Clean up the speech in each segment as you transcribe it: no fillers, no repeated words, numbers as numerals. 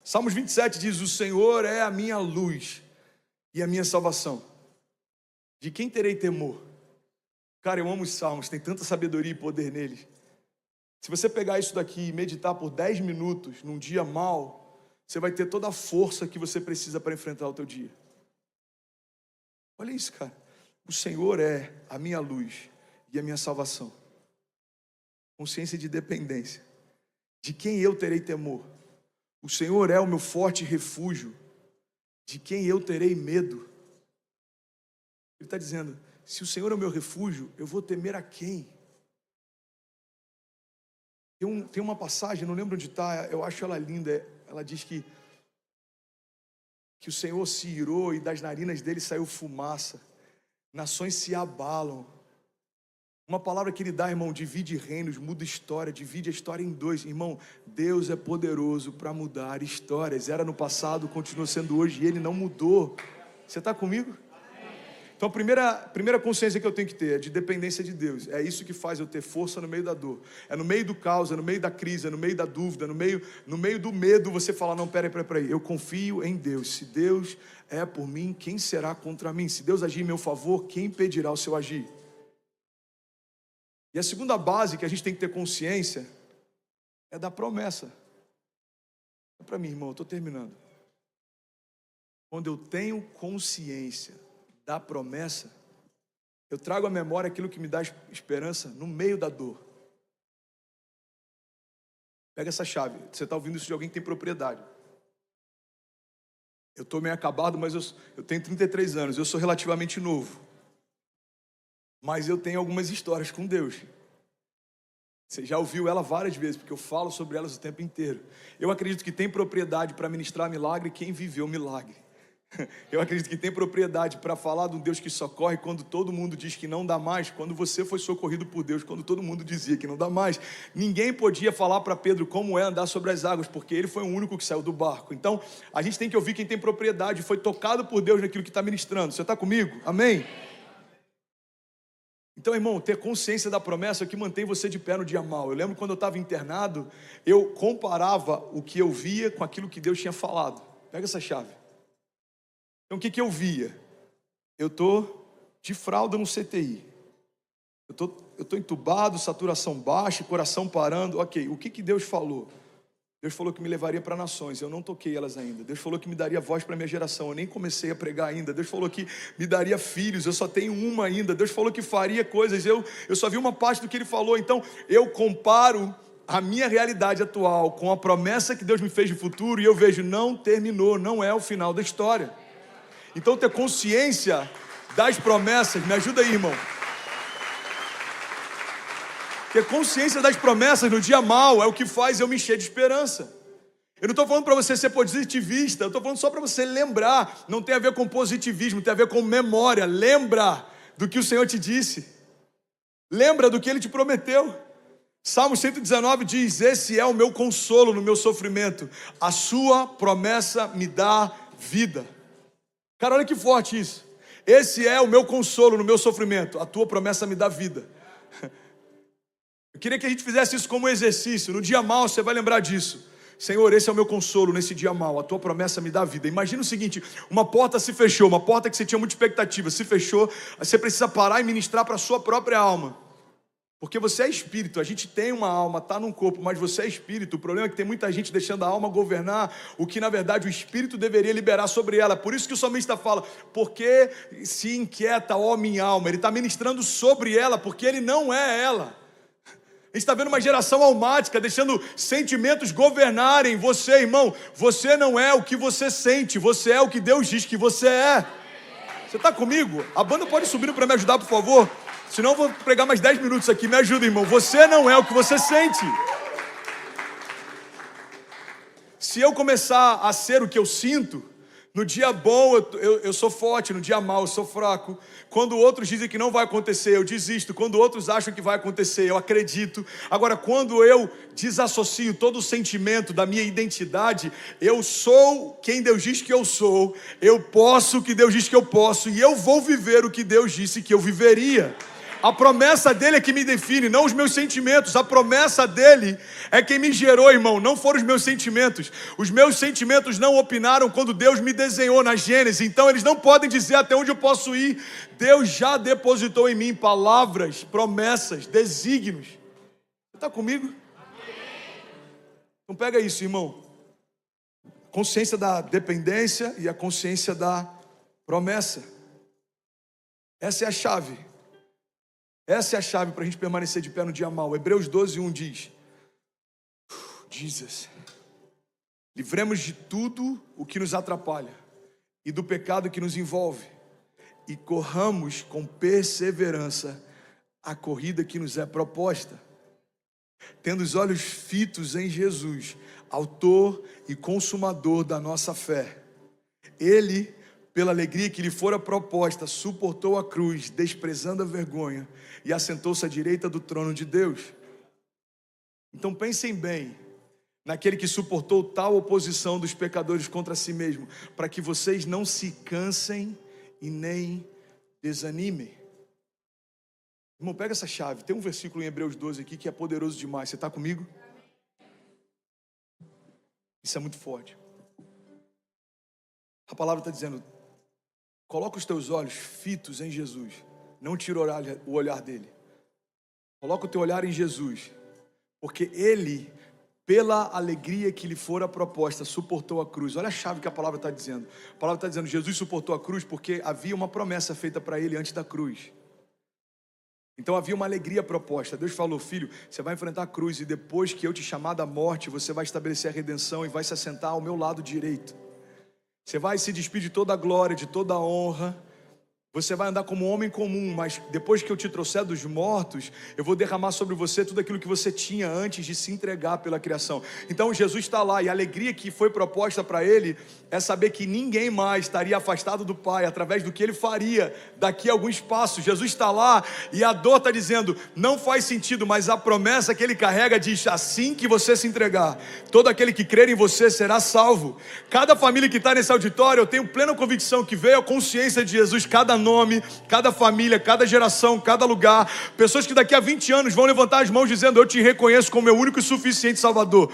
Salmos 27 diz: o Senhor é a minha luz e a minha salvação. De quem terei temor? Cara, eu amo os salmos, tem tanta sabedoria e poder neles. Se você pegar isso daqui e meditar por 10 minutos num dia mau, você vai ter toda a força que você precisa para enfrentar o teu dia. Olha isso, cara. O Senhor é a minha luz e a minha salvação. Consciência de dependência. De quem eu terei temor? O Senhor é o meu forte refúgio. De quem eu terei medo? Ele está dizendo, se o Senhor é o meu refúgio, eu vou temer a quem? Tem uma passagem, não lembro onde está, eu acho ela linda. Ela diz que o Senhor se irou e das narinas dele saiu fumaça. Nações se abalam. Uma palavra que ele dá, irmão, divide reinos, muda história, divide a história em dois. Irmão, Deus é poderoso para mudar histórias. Era no passado, continua sendo hoje e ele não mudou. Você está comigo? Então a primeira consciência que eu tenho que ter é de dependência de Deus. É isso que faz eu ter força no meio da dor. É no meio do caos, é no meio da crise, é no meio da dúvida, no meio do medo você falar, não, peraí, eu confio em Deus. Se Deus é por mim, quem será contra mim? Se Deus agir em meu favor, quem impedirá o seu agir? E a segunda base que a gente tem que ter consciência é da promessa. É para mim, irmão, eu estou terminando. Quando eu tenho consciência da promessa, eu trago à memória aquilo que me dá esperança no meio da dor. Pega essa chave. Você está ouvindo isso de alguém que tem propriedade. Eu estou meio acabado, mas eu tenho 33 anos, eu sou relativamente novo. Mas eu tenho algumas histórias com Deus. Você já ouviu ela várias vezes, porque eu falo sobre elas o tempo inteiro. Eu acredito que tem propriedade para ministrar milagre quem viveu milagre. Eu acredito que tem propriedade para falar de um Deus que socorre quando todo mundo diz que não dá mais, quando você foi socorrido por Deus, quando todo mundo dizia que não dá mais. Ninguém podia falar para Pedro como é andar sobre as águas, porque ele foi o único que saiu do barco. Então, a gente tem que ouvir quem tem propriedade, foi tocado por Deus naquilo que está ministrando. Você está comigo? Amém? Então, irmão, ter consciência da promessa é o que mantém você de pé no dia mau. Eu lembro quando eu estava internado, eu comparava o que eu via com aquilo que Deus tinha falado. Pega essa chave. Então o que eu via? Eu estou de fralda no CTI. Eu tô entubado, saturação baixa, coração parando. Ok, o que Deus falou? Deus falou que me levaria para nações, eu não toquei elas ainda. Deus falou que me daria voz para a minha geração, eu nem comecei a pregar ainda. Deus falou que me daria filhos, eu só tenho uma ainda. Deus falou que faria coisas, eu só vi uma parte do que Ele falou. Então eu comparo a minha realidade atual com a promessa que Deus me fez de futuro e eu vejo, não terminou, não é o final da história. Então ter consciência das promessas, me ajuda aí, irmão. Ter consciência das promessas no dia mau é o que faz eu me encher de esperança. Eu não estou falando para você ser positivista, eu estou falando só para você lembrar. Não tem a ver com positivismo, tem a ver com memória. Lembra do que o Senhor te disse. Lembra do que Ele te prometeu. Salmo 119 diz, esse é o meu consolo no meu sofrimento. A sua promessa me dá vida. Cara, olha que forte isso. Esse é o meu consolo no meu sofrimento. A tua promessa me dá vida. Eu queria que a gente fizesse isso como um exercício. No dia mau você vai lembrar disso. Senhor, esse é o meu consolo nesse dia mau. A tua promessa me dá vida. Imagina o seguinte, uma porta se fechou, uma porta que você tinha muita expectativa, se fechou, você precisa parar e ministrar para a sua própria alma. Porque você é espírito, a gente tem uma alma, está num corpo, mas você é espírito. O problema é que tem muita gente deixando a alma governar o que na verdade o espírito deveria liberar sobre ela. Por isso que o salmista fala, porque se inquieta, ó minha alma. Ele está ministrando sobre ela, porque ele não é ela. A gente está vendo uma geração almática, deixando sentimentos governarem você, irmão. Você não é o que você sente, você é o que Deus diz que você é. Você está comigo? A banda pode subir para me ajudar, por favor? Senão eu vou pregar mais 10 minutos aqui. Me ajuda, irmão. Você não é o que você sente. Se eu começar a ser o que eu sinto, no dia bom eu sou forte, no dia mau eu sou fraco. Quando outros dizem que não vai acontecer, eu desisto. Quando outros acham que vai acontecer, eu acredito. Agora, quando eu desassocio todo o sentimento da minha identidade, eu sou quem Deus diz que eu sou, eu posso o que Deus diz que eu posso, e eu vou viver o que Deus disse que eu viveria. A promessa dele é que me define, não os meus sentimentos. A promessa dele é quem me gerou, irmão, não foram os meus sentimentos. Os meus sentimentos não opinaram quando Deus me desenhou na Gênesis. Então eles não podem dizer até onde eu posso ir. Deus já depositou em mim palavras, promessas, desígnios. Você está comigo? Então pega isso, irmão. Consciência da dependência e a consciência da promessa. Essa é a chave. Essa é a chave para a gente permanecer de pé no dia mau. Hebreus 12:1 diz: Jesus, livremos de tudo o que nos atrapalha e do pecado que nos envolve, e corramos com perseverança a corrida que nos é proposta, tendo os olhos fitos em Jesus, autor e consumador da nossa fé. Ele, pela alegria que lhe fora proposta, suportou a cruz, desprezando a vergonha, e assentou-se à direita do trono de Deus. Então pensem bem naquele que suportou tal oposição dos pecadores contra si mesmo, para que vocês não se cansem e nem desanimem. Irmão, pega essa chave. Tem um versículo em Hebreus 12 aqui que é poderoso demais. Você está comigo? Isso é muito forte. A palavra está dizendo: coloca os teus olhos fitos em Jesus. Não tira o olhar dele. Coloca o teu olhar em Jesus. Porque ele, pela alegria que lhe fora proposta, suportou a cruz. Olha a chave que a palavra está dizendo. A palavra está dizendo: Jesus suportou a cruz porque havia uma promessa feita para ele antes da cruz. Então havia uma alegria proposta. Deus falou: filho, você vai enfrentar a cruz, e depois que eu te chamar da morte, você vai estabelecer a redenção e vai se assentar ao meu lado direito. Você vai se despedir de toda a glória, de toda a honra. Você vai andar como um homem comum, mas depois que eu te trouxer dos mortos, eu vou derramar sobre você tudo aquilo que você tinha antes de se entregar pela criação. Então Jesus está lá, e a alegria que foi proposta para ele é saber que ninguém mais estaria afastado do Pai através do que ele faria daqui a alguns passos. Jesus está lá e a dor está dizendo: não faz sentido, mas a promessa que ele carrega diz: assim que você se entregar, todo aquele que crer em você será salvo. Cada família que está nesse auditório, eu tenho plena convicção que veio a consciência de Jesus, cada nome, cada família, cada geração, cada lugar. Pessoas que daqui a 20 anos vão levantar as mãos dizendo: eu te reconheço como meu único e suficiente Salvador.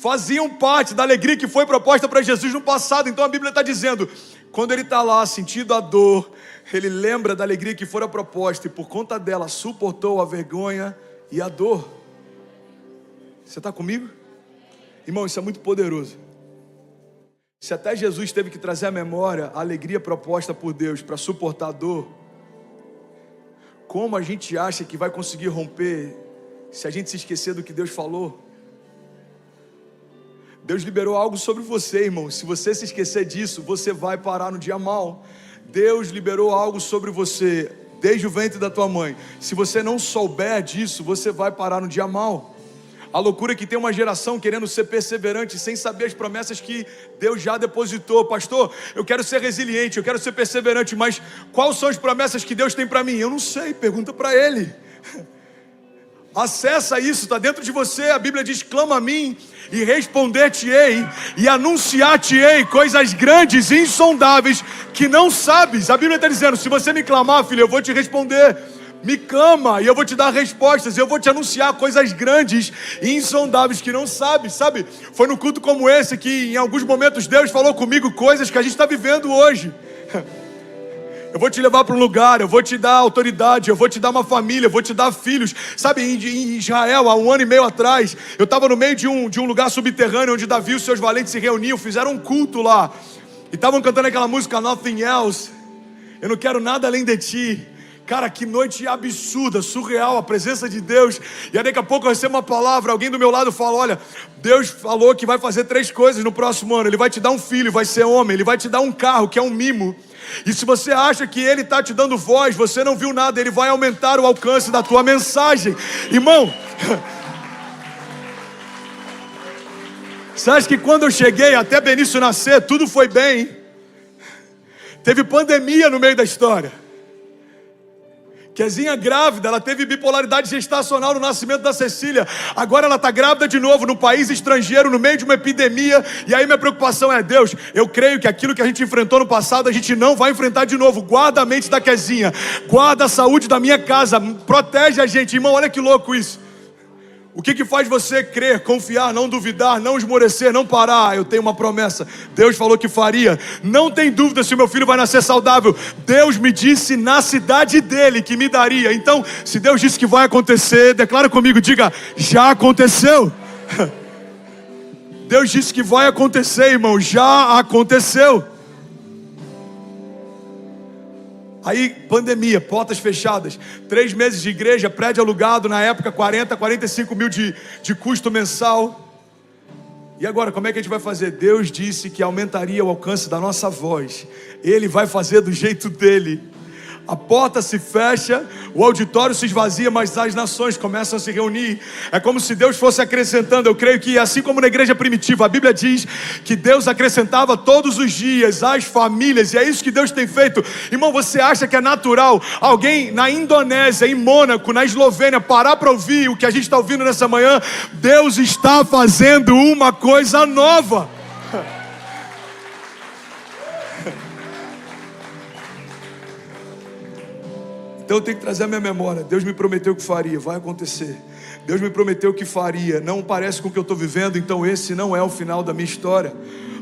Faziam parte da alegria que foi proposta para Jesus no passado. Então a Bíblia está dizendo: quando ele está lá sentindo a dor, ele lembra da alegria que fora proposta, e por conta dela suportou a vergonha e a dor. Você está comigo? Irmão, isso é muito poderoso. Se até Jesus teve que trazer à memória a alegria proposta por Deus para suportar a dor, como a gente acha que vai conseguir romper se a gente se esquecer do que Deus falou? Deus liberou algo sobre você, irmão. Se você se esquecer disso, você vai parar no dia mau. Deus liberou algo sobre você desde o ventre da tua mãe. Se você não souber disso, você vai parar no dia mau. A loucura é que tem uma geração querendo ser perseverante sem saber as promessas que Deus já depositou. Pastor, eu quero ser resiliente, eu quero ser perseverante, mas quais são as promessas que Deus tem para mim? Eu não sei, pergunta para Ele. Acessa isso, está dentro de você. A Bíblia diz: clama a mim e responder-te-ei e anunciar-te-ei coisas grandes e insondáveis que não sabes. A Bíblia está dizendo: se você me clamar, filho, eu vou te responder. Me clama e eu vou te dar respostas. Eu vou te anunciar coisas grandes e insondáveis que não sabes. Sabe, foi no culto como esse que em alguns momentos Deus falou comigo coisas que a gente está vivendo hoje. Eu vou te levar para um lugar, eu vou te dar autoridade, eu vou te dar uma família, eu vou te dar filhos. Sabe, em Israel, há 1 ano e meio atrás, eu estava no meio de um lugar subterrâneo onde Davi e os seus valentes se reuniam, fizeram um culto lá, e estavam cantando aquela música Nothing Else. Eu não quero nada além de ti. Cara, que noite absurda, surreal, a presença de Deus. E aí daqui a pouco eu recebo uma palavra, alguém do meu lado fala: olha, Deus falou que vai fazer 3 coisas no próximo ano. Ele vai te dar um filho, vai ser homem. Ele vai te dar um carro, que é um mimo. E se você acha que Ele está te dando voz, você não viu nada. Ele vai aumentar o alcance da tua mensagem. Irmão, você acha que quando eu cheguei até Benício nascer, tudo foi bem? Teve pandemia no meio da história. Kezinha grávida, ela teve bipolaridade gestacional no nascimento da Cecília. Agora ela está grávida de novo, num país estrangeiro, no meio de uma epidemia. E aí minha preocupação é, Deus, eu creio que aquilo que a gente enfrentou no passado, a gente não vai enfrentar de novo. Guarda a mente da Kezinha, guarda a saúde da minha casa, protege a gente. Irmão, olha que louco isso. O que faz você crer, confiar, não duvidar, não esmorecer, não parar? Eu tenho uma promessa, Deus falou que faria. Não tem dúvida se o meu filho vai nascer saudável. Deus me disse na cidade dele que me daria. Então, se Deus disse que vai acontecer, declara comigo, diga, já aconteceu. Deus disse que vai acontecer, irmão, já aconteceu. Aí, pandemia, portas fechadas, 3 meses de igreja, prédio alugado, na época 45 mil de custo mensal. E agora, como é que a gente vai fazer? Deus disse que aumentaria o alcance da nossa voz. Ele vai fazer do jeito dele. A porta se fecha, o auditório se esvazia, mas as nações começam a se reunir. É como se Deus fosse acrescentando. Eu creio que assim como na igreja primitiva, a Bíblia diz que Deus acrescentava todos os dias as famílias, e é isso que Deus tem feito. Irmão, você acha que é natural alguém na Indonésia, em Mônaco, na Eslovênia, parar para ouvir o que a gente está ouvindo nessa manhã? Deus está fazendo uma coisa nova. Então eu tenho que trazer a minha memória. Deus me prometeu que faria, vai acontecer. Deus me prometeu que faria, não parece com o que eu estou vivendo, então esse não é o final da minha história.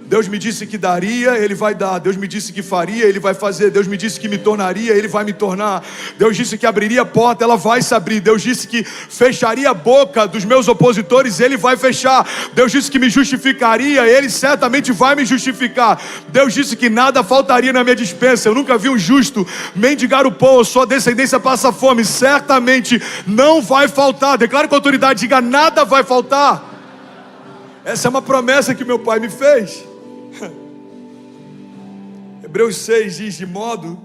Deus me disse que daria, Ele vai dar. Deus me disse que faria, Ele vai fazer. Deus me disse que me tornaria, Ele vai me tornar. Deus disse que abriria a porta, ela vai se abrir. Deus disse que fecharia a boca dos meus opositores, Ele vai fechar. Deus disse que me justificaria, Ele certamente vai me justificar. Deus disse que nada faltaria na minha despensa. Eu nunca vi um justo mendigar o pão, sua descendência passa fome. Certamente não vai faltar. Declare com autoridade, diga, nada vai faltar. Essa é uma promessa que meu pai me fez. Hebreus 6 diz, de modo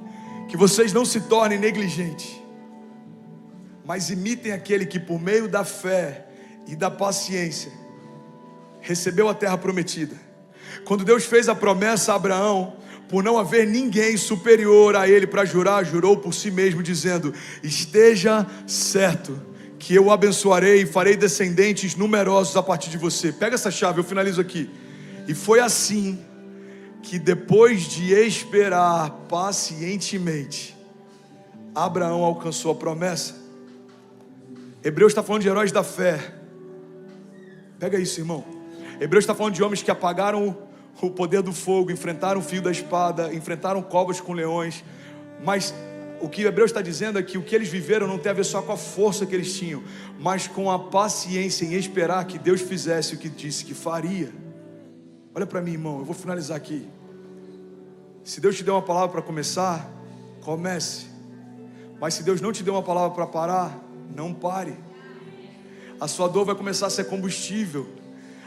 que vocês não se tornem negligentes, mas imitem aquele que por meio da fé e da paciência recebeu a terra prometida. Quando Deus fez a promessa a Abraão, por não haver ninguém superior a ele para jurar, jurou por si mesmo, dizendo, esteja certo que eu o abençoarei e farei descendentes numerosos a partir de você. Pega essa chave, eu finalizo aqui. E foi assim que depois de esperar pacientemente, Abraão alcançou a promessa. Hebreus está falando de heróis da fé. Pega isso, irmão. Hebreus está falando de homens que apagaram o poder do fogo, enfrentaram o fio da espada, enfrentaram cobras com leões. Mas o que Hebreus está dizendo é que o que eles viveram não tem a ver só com a força que eles tinham, mas com a paciência em esperar que Deus fizesse o que disse que faria. Olha para mim, irmão, eu vou finalizar aqui. Se Deus te deu uma palavra para começar, comece. Mas se Deus não te deu uma palavra para parar, não pare. A sua dor vai começar a ser combustível.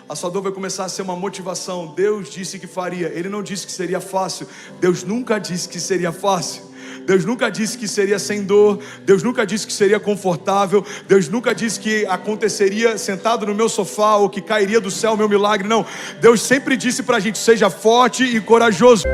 A sua dor vai começar a ser uma motivação. Deus disse que faria. Ele não disse que seria fácil. Deus nunca disse que seria fácil. Deus nunca disse que seria sem dor. Deus nunca disse que seria confortável. Deus nunca disse que aconteceria sentado no meu sofá ou que cairia do céu o meu milagre. Não, Deus sempre disse pra gente, seja forte e corajoso.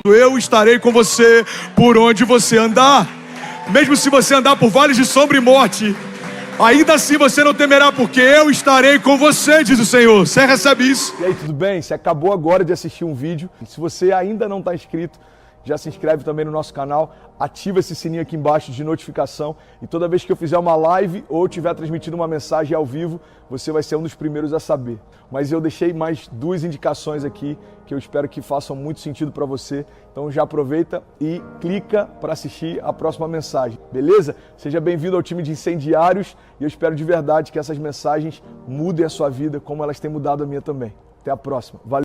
Eu estarei com você por onde você andar. Mesmo se você andar por vales de sombra e morte, ainda assim você não temerá, porque eu estarei com você, diz o Senhor. Você recebe isso? E aí, tudo bem? Você acabou agora de assistir um vídeo. Se você ainda não está inscrito, já se inscreve também no nosso canal, ativa esse sininho aqui embaixo de notificação e toda vez que eu fizer uma live ou tiver transmitindo uma mensagem ao vivo, você vai ser um dos primeiros a saber. Mas eu deixei mais 2 indicações aqui que eu espero que façam muito sentido para você. Então já aproveita e clica para assistir a próxima mensagem, beleza? Seja bem-vindo ao time de incendiários e eu espero de verdade que essas mensagens mudem a sua vida como elas têm mudado a minha também. Até a próxima. Valeu!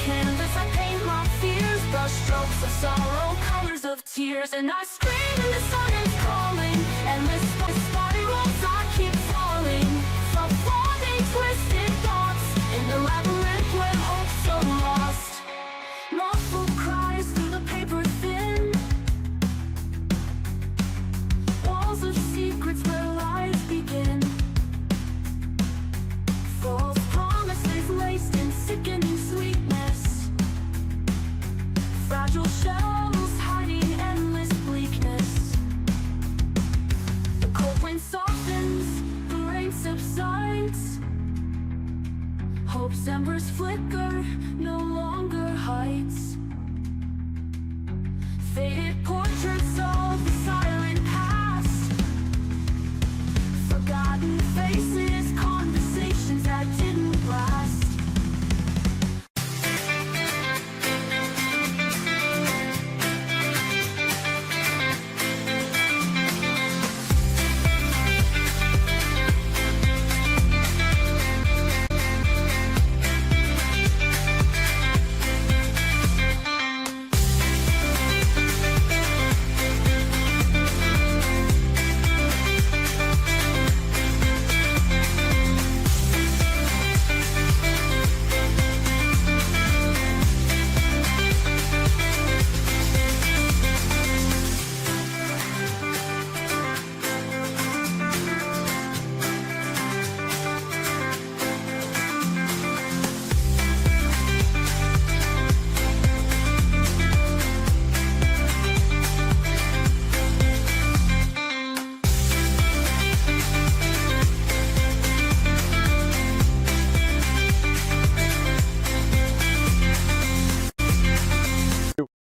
Canvas, I paint my fears, brush strokes of sorrow, colors of tears, and I scream and the sun is calling, endless